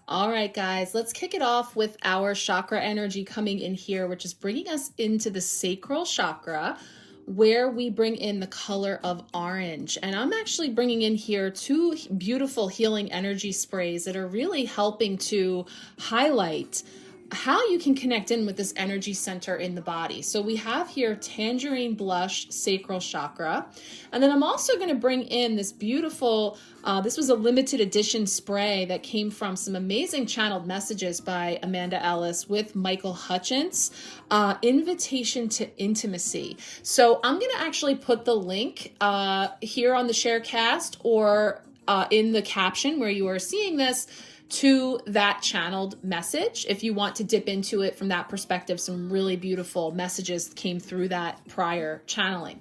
All right, guys, let's kick it off with our chakra energy coming in here, which is bringing us into the sacral chakra, where we bring in the color of orange. And I'm actually bringing in here two beautiful healing energy sprays that are really helping to highlight how you can connect in with this energy center in the body. So we have here Tangerine Blush Sacral Chakra. And then I'm also going to bring in this beautiful, this was a limited edition spray that came from some amazing channeled messages by Amanda Ellis with Michael Hutchence, Invitation to Intimacy. So I'm going to actually put the link here on the Sharecast or in the caption where you are seeing this, to that channeled message. If you want to dip into it from that perspective, some really beautiful messages came through that prior channeling.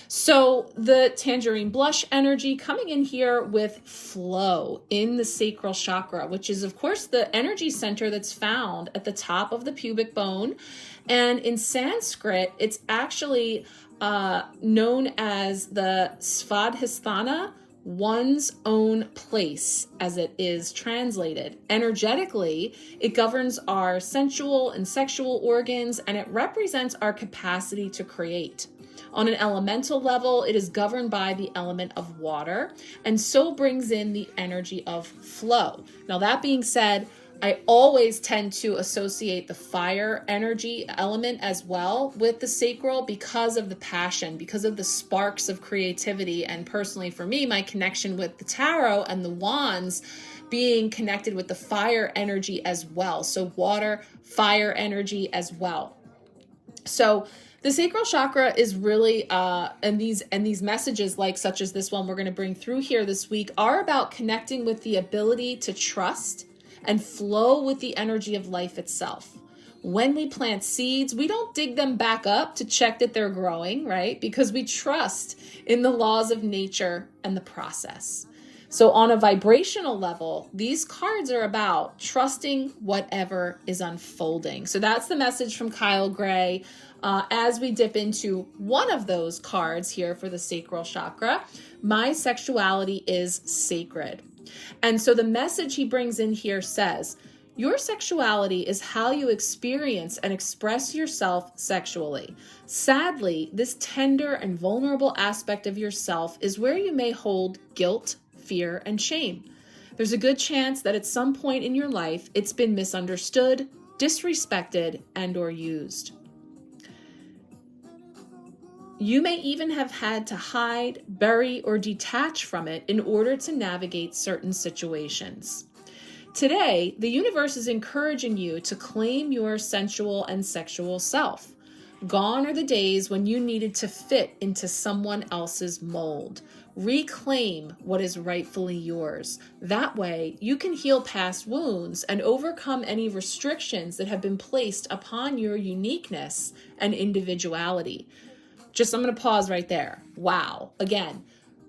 So the Tangerine Blush energy coming in here with flow in the sacral chakra, which is of course the energy center that's found at the top of the pubic bone. And in Sanskrit, it's actually known as the Svadhisthana, one's own place, as it is translated. Energetically, it governs our sensual and sexual organs, and it represents our capacity to create. On an elemental level, it is governed by the element of water, and so brings in the energy of flow. Now, that being said, I always tend to associate the fire energy element as well with the sacral because of the passion, because of the sparks of creativity. And personally for me, my connection with the tarot and the wands being connected with the fire energy as well. So water, fire energy as well. So the sacral chakra is really, and these messages like such as this one we're going to bring through here this week are about connecting with the ability to trust and flow with the energy of life itself. When we plant seeds, we don't dig them back up to check that they're growing, right? Because we trust in the laws of nature and the process. So on a vibrational level, these cards are about trusting whatever is unfolding. So that's the message from Kyle Gray. As we dip into one of those cards here for the sacral chakra, my sexuality is sacred. And so the message he brings in here says, your sexuality is how you experience and express yourself sexually. Sadly, this tender and vulnerable aspect of yourself is where you may hold guilt, fear, and shame. There's a good chance that at some point in your life, it's been misunderstood, disrespected, and or used. You may even have had to hide, bury, or detach from it in order to navigate certain situations. Today, the universe is encouraging you to claim your sensual and sexual self. Gone are the days when you needed to fit into someone else's mold. Reclaim what is rightfully yours. That way, you can heal past wounds and overcome any restrictions that have been placed upon your uniqueness and individuality. I'm going to pause right there. Wow. Again,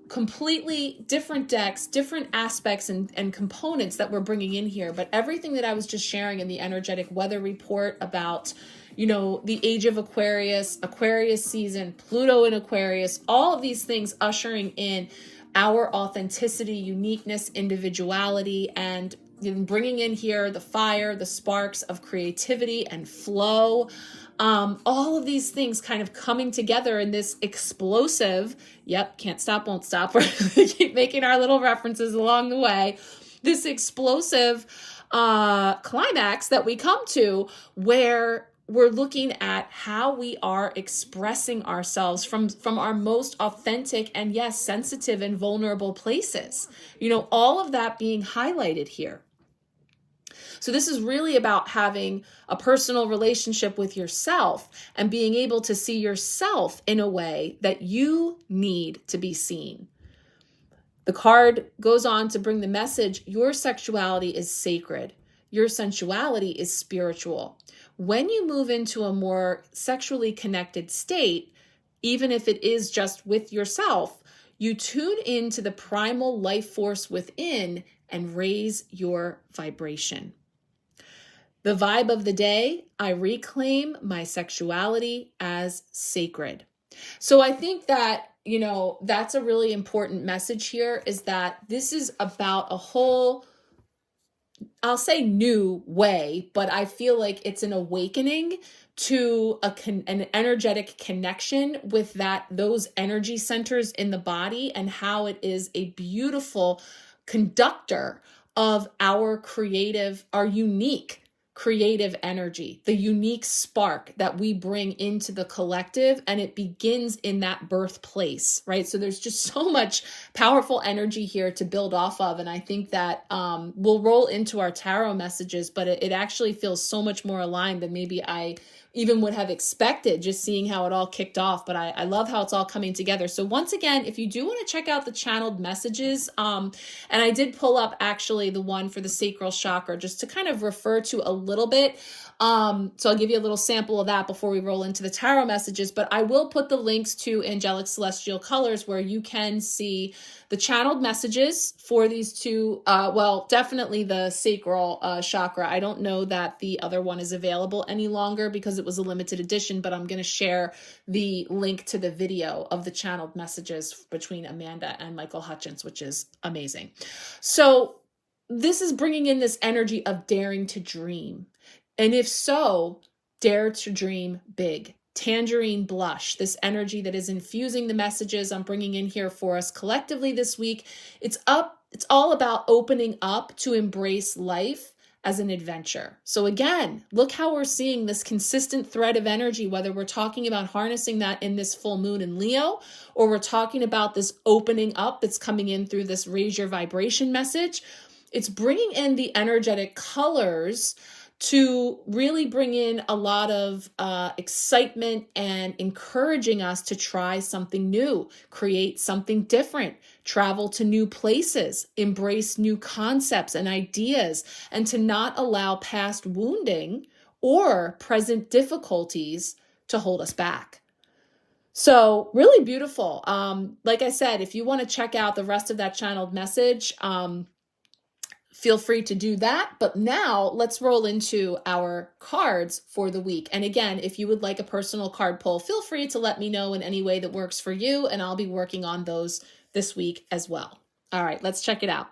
completely different decks, different aspects and components that we're bringing in here. But everything that I was just sharing in the energetic weather report about, the age of Aquarius, Aquarius season, Pluto in Aquarius, all of these things ushering in our authenticity, uniqueness, individuality, and bringing in here the fire, the sparks of creativity and flow. All of these things kind of coming together in this explosive, can't stop, won't stop. We're keep making our little references along the way. This explosive climax that we come to where we're looking at how we are expressing ourselves from our most authentic and yes, sensitive and vulnerable places. All of that being highlighted here. So this is really about having a personal relationship with yourself and being able to see yourself in a way that you need to be seen. The card goes on to bring the message, your sexuality is sacred. Your sensuality is spiritual. When you move into a more sexually connected state, even if it is just with yourself, you tune into the primal life force within and raise your vibration. The vibe of the day, I reclaim my sexuality as sacred. So I think that, that's a really important message here, is that this is about a whole I'll say new way, but I feel like it's an awakening to an energetic connection with those energy centers in the body, and how it is a beautiful conductor of our unique creative energy, the unique spark that we bring into the collective, and it begins in that birthplace, right? So there's just so much powerful energy here to build off of, and I think that we'll roll into our tarot messages, but it actually feels so much more aligned than maybe I even would have expected, just seeing how it all kicked off. But I love how it's all coming together. So once again, if you do want to check out the channeled messages, and I did pull up actually the one for the sacral chakra just to kind of refer to a little bit. So I'll give you a little sample of that before we roll into the tarot messages, but I will put the links to Angelic Celestial Colors where you can see the channeled messages for these two, well, definitely the sacral chakra. I don't know that the other one is available any longer because it was a limited edition, but I'm going to share the link to the video of the channeled messages between Amanda and Michael Hutchence, which is amazing. So this is bringing in this energy of daring to dream. And if so, dare to dream big. Tangerine blush, this energy that is infusing the messages I'm bringing in here for us collectively this week. It's all about opening up to embrace life as an adventure. So again, look how we're seeing this consistent thread of energy, whether we're talking about harnessing that in this full moon in Leo, or we're talking about this opening up that's coming in through this raise your vibration message. It's bringing in the energetic colors to really bring in a lot of excitement and encouraging us to try something new, create something different, travel to new places, embrace new concepts and ideas, and to not allow past wounding or present difficulties to hold us back. So really beautiful. Like I said, if you want to check out the rest of that channeled message, feel free to do that. But now let's roll into our cards for the week. And again, if you would like a personal card pull, feel free to let me know in any way that works for you, and I'll be working on those this week as well. All right, let's check it out.